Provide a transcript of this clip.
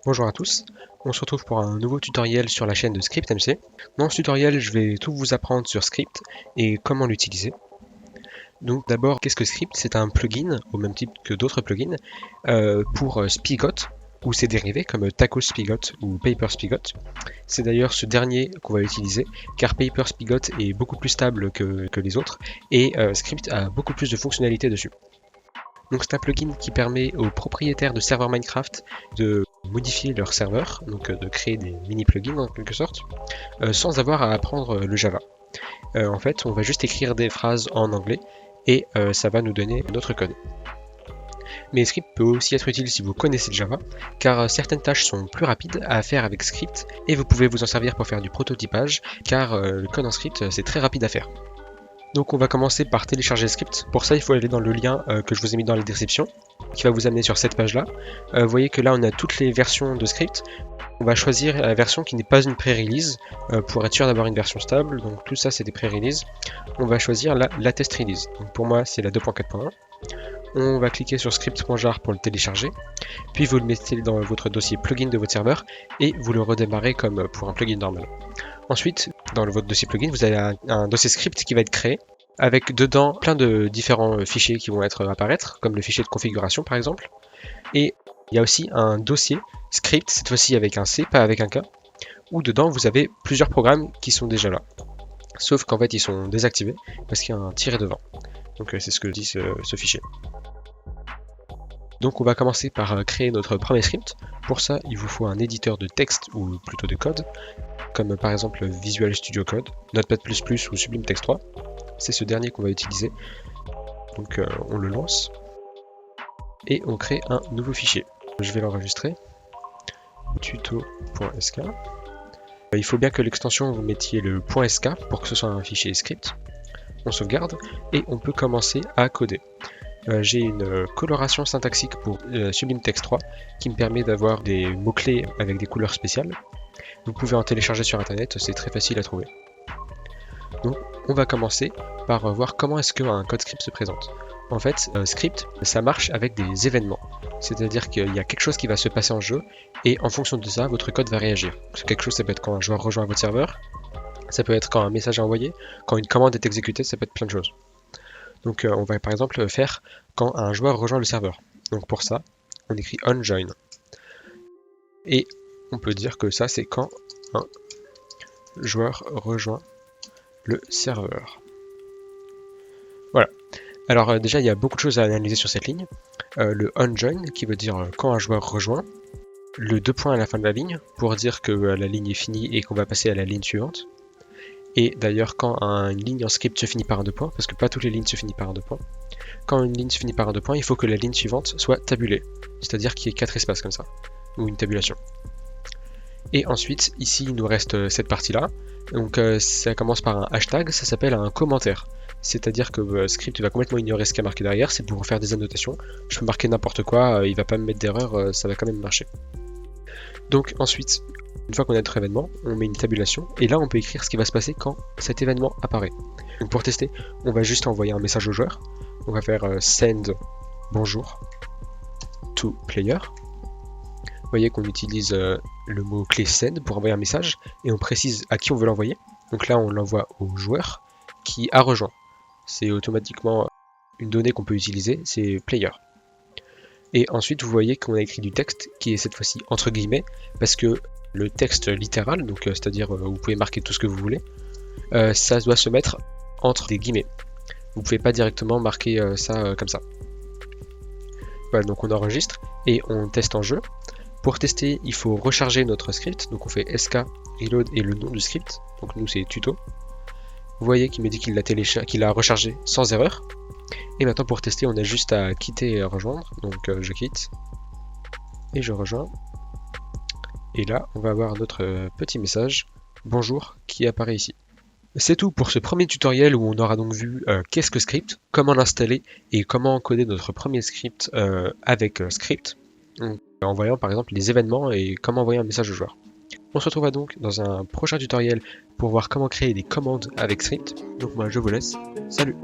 Bonjour à tous, on se retrouve pour un nouveau tutoriel sur la chaîne de ScriptMC. Dans ce tutoriel, je vais tout vous apprendre sur Script et comment l'utiliser. Donc d'abord, qu'est-ce que Script? C'est un plugin, au même type que d'autres plugins, pour Spigot ou ses dérivés comme Taco Spigot ou Paper Spigot. C'est d'ailleurs ce dernier qu'on va utiliser car Paper Spigot est beaucoup plus stable que les autres et Script a beaucoup plus de fonctionnalités dessus. Donc c'est un plugin qui permet aux propriétaires de serveurs Minecraft de modifier leur serveur, donc de créer des mini plugins en quelque sorte, sans avoir à apprendre le Java. En fait, on va juste écrire des phrases en anglais et ça va nous donner notre code. Mais Script peut aussi être utile si vous connaissez le Java, car certaines tâches sont plus rapides à faire avec Script et vous pouvez vous en servir pour faire du prototypage, car le code en Script c'est très rapide à faire. Donc on va commencer par télécharger le script. Pour ça, il faut aller dans le lien que je vous ai mis dans la description, qui va vous amener sur cette page-là. Vous voyez que là, on a toutes les versions de script. On va choisir la version qui n'est pas une pré-release, pour être sûr d'avoir une version stable. Donc tout ça, c'est des pré-releases. On va choisir la latest release. Donc pour moi, c'est la 2.4.1. On va cliquer sur script.jar pour le télécharger. Puis vous le mettez dans votre dossier plugin de votre serveur et vous le redémarrez comme pour un plugin normal. Ensuite, dans votre dossier plugin, vous avez un dossier script qui va être créé avec dedans plein de différents fichiers qui vont apparaître, comme le fichier de configuration par exemple. Et il y a aussi un dossier script, cette fois-ci avec un C, pas avec un K, où dedans vous avez plusieurs programmes qui sont déjà là. Sauf qu'en fait ils sont désactivés parce qu'il y a un tiret devant. Donc c'est ce que dit ce fichier. Donc on va commencer par créer notre premier script. Pour ça, il vous faut un éditeur de texte ou plutôt de code, comme par exemple Visual Studio Code, Notepad++ ou Sublime Text 3. C'est ce dernier qu'on va utiliser. Donc on le lance et on crée un nouveau fichier. Je vais l'enregistrer. tuto.sk. Il faut bien que l'extension vous mettiez le .sk pour que ce soit un fichier script. On sauvegarde et on peut commencer à coder. J'ai une coloration syntaxique pour Sublime Text 3 qui me permet d'avoir des mots-clés avec des couleurs spéciales. Vous pouvez en télécharger sur internet, c'est très facile à trouver. Donc on va commencer par voir comment est-ce qu'un code script se présente. En fait, script, ça marche avec des événements. C'est-à-dire qu'il y a quelque chose qui va se passer en jeu et en fonction de ça, votre code va réagir. Quelque chose, ça peut être quand un joueur rejoint votre serveur, ça peut être quand un message est envoyé, quand une commande est exécutée, ça peut être plein de choses. Donc on va par exemple faire quand un joueur rejoint le serveur. Donc pour ça, on écrit onJoin. Et on peut dire que ça, c'est quand un joueur rejoint le serveur. Voilà. Alors déjà, il y a beaucoup de choses à analyser sur cette ligne. Le onJoin, qui veut dire quand un joueur rejoint. Le 2 points à la fin de la ligne, pour dire que la ligne est finie et qu'on va passer à la ligne suivante. Et d'ailleurs, quand une ligne en script se finit par un 2 points, parce que pas toutes les lignes se finissent par un 2 points, quand une ligne se finit par un 2 points, il faut que la ligne suivante soit tabulée. C'est-à-dire qu'il y ait 4 espaces comme ça, ou une tabulation. Et ensuite, ici, il nous reste cette partie-là. Donc ça commence par un hashtag, ça s'appelle un commentaire. C'est-à-dire que script va complètement ignorer ce qui est marqué derrière, c'est pour faire des annotations. Je peux marquer n'importe quoi, il va pas me mettre d'erreur, ça va quand même marcher. Donc ensuite, une fois qu'on a notre événement, on met une tabulation, et là on peut écrire ce qui va se passer quand cet événement apparaît. Donc pour tester, on va juste envoyer un message au joueur. On va faire send bonjour to player. Vous voyez qu'on utilise le mot clé send pour envoyer un message, et on précise à qui on veut l'envoyer. Donc là on l'envoie au joueur qui a rejoint. C'est automatiquement une donnée qu'on peut utiliser, c'est player. Et ensuite vous voyez qu'on a écrit du texte qui est cette fois-ci entre guillemets, parce que le texte littéral, donc c'est-à-dire vous pouvez marquer tout ce que vous voulez, ça doit se mettre entre des guillemets. Vous pouvez pas directement marquer ça comme ça. Voilà, donc on enregistre et on teste en jeu. Pour tester, il faut recharger notre script, donc on fait sk reload et le nom du script, donc nous c'est tuto. Vous voyez qu'il me dit qu'il l'a rechargé sans erreur. Et maintenant pour tester, on a juste à quitter et rejoindre, donc je quitte et je rejoins. Et là, on va avoir notre petit message bonjour qui apparaît ici. C'est tout pour ce premier tutoriel où on aura donc vu qu'est-ce que script, comment l'installer et comment encoder notre premier script avec script, donc, en voyant par exemple les événements et comment envoyer un message au joueur. On se retrouvera donc dans un prochain tutoriel pour voir comment créer des commandes avec script. Donc moi je vous laisse, salut!